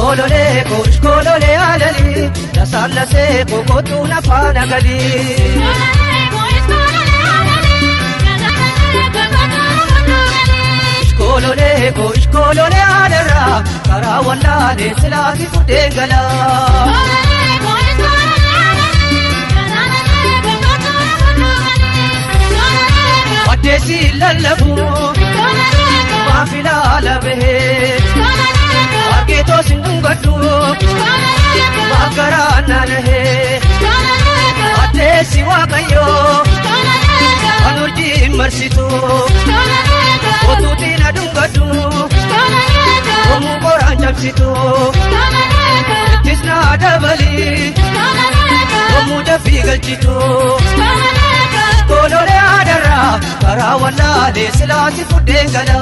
Ishkolole alali, lasallase kokotu nafana gali. Ishkolole alara, kara wallale silati kudengala. Adesi lallabu, mafila labehe. Argeto sindungatu, makarana lehe. Adesi wakayo, anurji marsitu. Otuti na dungatu, omu koran jamsitu. Tisna dabali, omu dafi galchitu. Ishkolole adara, kara wallale silati kudengala.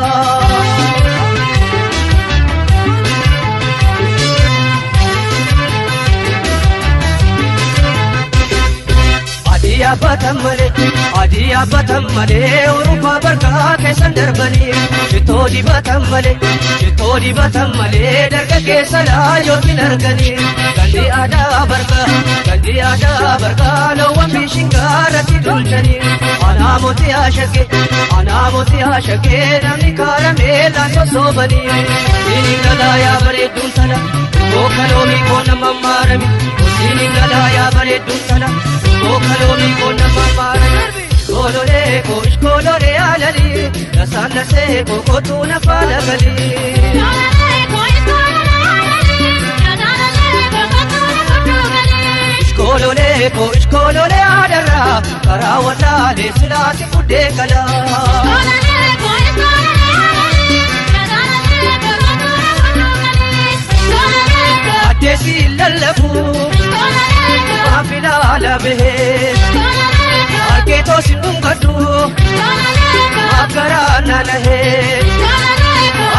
Adiya batammale, Urufa barka kesan darbani. Chitodi batammale, darga kesala yotin argani. Gandi ada barka, no one fishing garati dulchani. Anamoti ashake, namni karamela so sobani. Siningala ya bare dunsala, okalomi kona mamarami. Siningala bare dunsala. Okalomi kona mamarami. Ishkolole alali, lasallase kokotu nafana gali. Ishkolole adara, kara wallale silati kudengala. Adesi lallabu, mafila labehe. Argeto sindungatu, makarana lehe.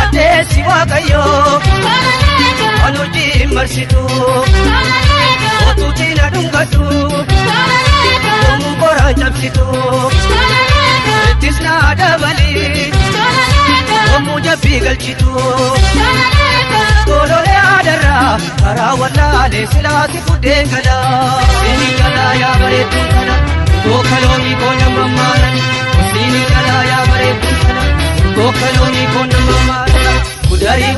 Adesi wakayo, anurji marsitu. Otuti na dungatu, omu koran jamsitu. Tisna dabali, omu jafi galchitu. Ishkolole adara, kara wallale silati kudengala. Siningala ya bare dunsala, okalomi kona mamarani. Siningala ya bare dunsala, okalomi kona mamarani. Gudari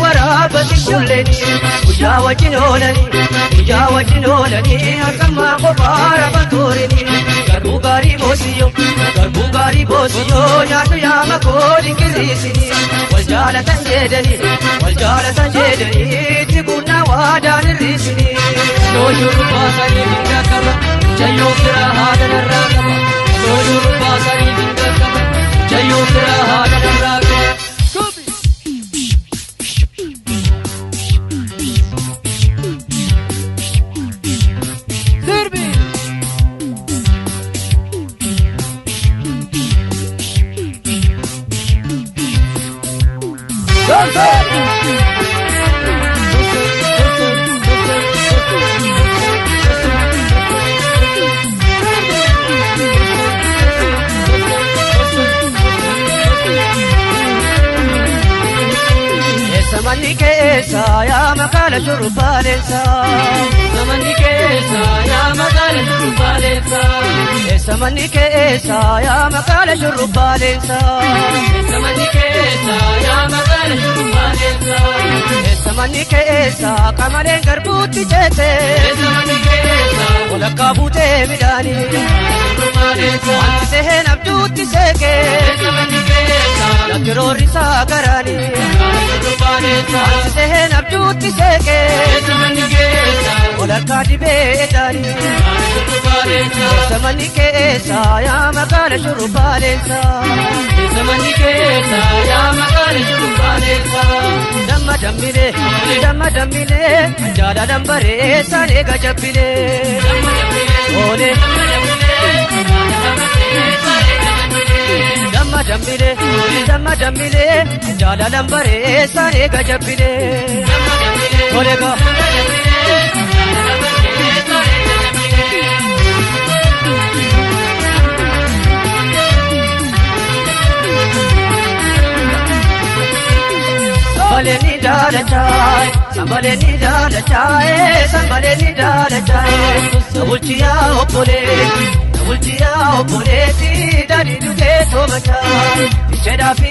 warabati kulleni. Kuja wajin olani, akama kopara baturini. Garbu gari bosiyo, nyatu yama kodi kirisini. Waljalatan jedani, tibuna wadan risini. Noyuru basani binda kama, jayo kira hadan rakama. Noyuru basani binda kama, jayo kira hadan rakama. Zamani keessa yaa magala shurubaleessa. Zamani keessa yaa magala shurubaleessa. Zamani keessa yaa magala shurubaleessa. Zamani keessa yaa magala shurubaleessa. Zamani keessa kamaleen garbuutti jeete. Zamani keessa walakkaa buutee midhaani. Shurubaleessa wanti seheen abjuutti seeke. Zamani keessa lakkiroorri isaa garaani. Wanti seheen abjuutti seeke. Zamani keessa walakkaa dibee daani. Zamani keessa yaa magala shurubaleessa. Zamani keessa yaa magala shurubaleessa. Damma dammile, jaalalan bareessan eega jabbile. Damma dammile, jaalalan bareessan eega jabbile. Sambaleni dalachai, sambaleni dalachai, sambaleni dalachai. Nabulchiya opole, dadi duke tomachai. Icheda fi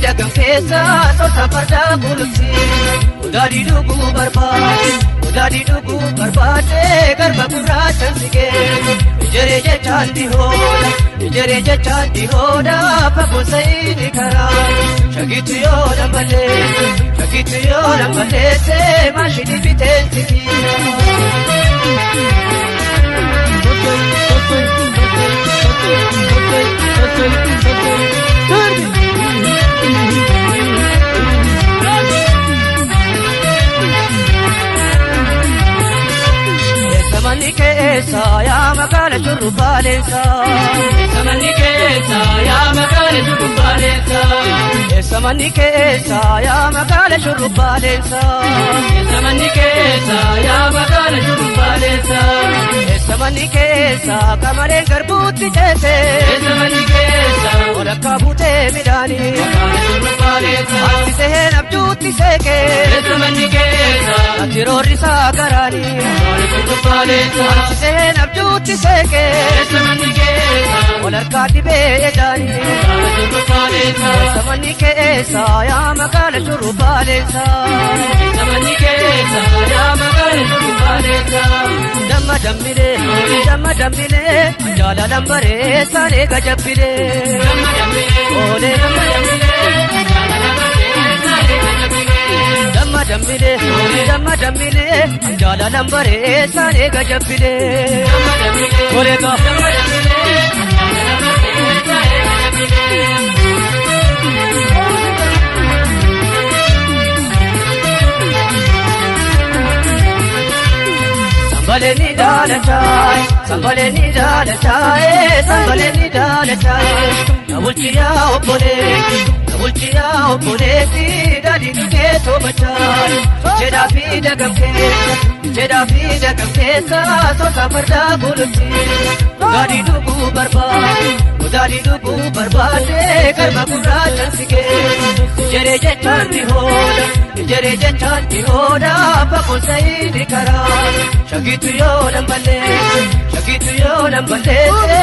dagamke sa sosa parda bulsi. Udadi dugu barbade, garba gurra chansike. Ijere chandi hoda, papo saini kara. Shagitu yo nambale, se mashidi bitensiki. Samani ke esa ya magala churbalensa. Samani ke esa ya magala churbalensa. Samani ke esa ya magala churbalensa. Samani ke esa ya magala churbalensa. Samani ke esa kamare garbuti jese. Samani ke esa ola kabute midani. Churbalensa. Asise nabjuti seke. Samani ke esa atirori sagarani. Asise nabjuti seke. Samani ke esa ola kadibe jani. Samani ke esa ya magala churbalensa. Samani ke esa ya magala churbalensa. Damma dammile, jala lambare sare gajabile. Damma dammile, jala lambare sare gajabile. Ole ka. Sambaleni dalachai. Nabulchiya opole, dadi duke tomachai. Icheda fi dagamke sa sosa parda bulsi. Udadi dugu barbade, garba gurra chansike. Ijere jechandi hoda, papo saini kara. Shagitu yo nambale, se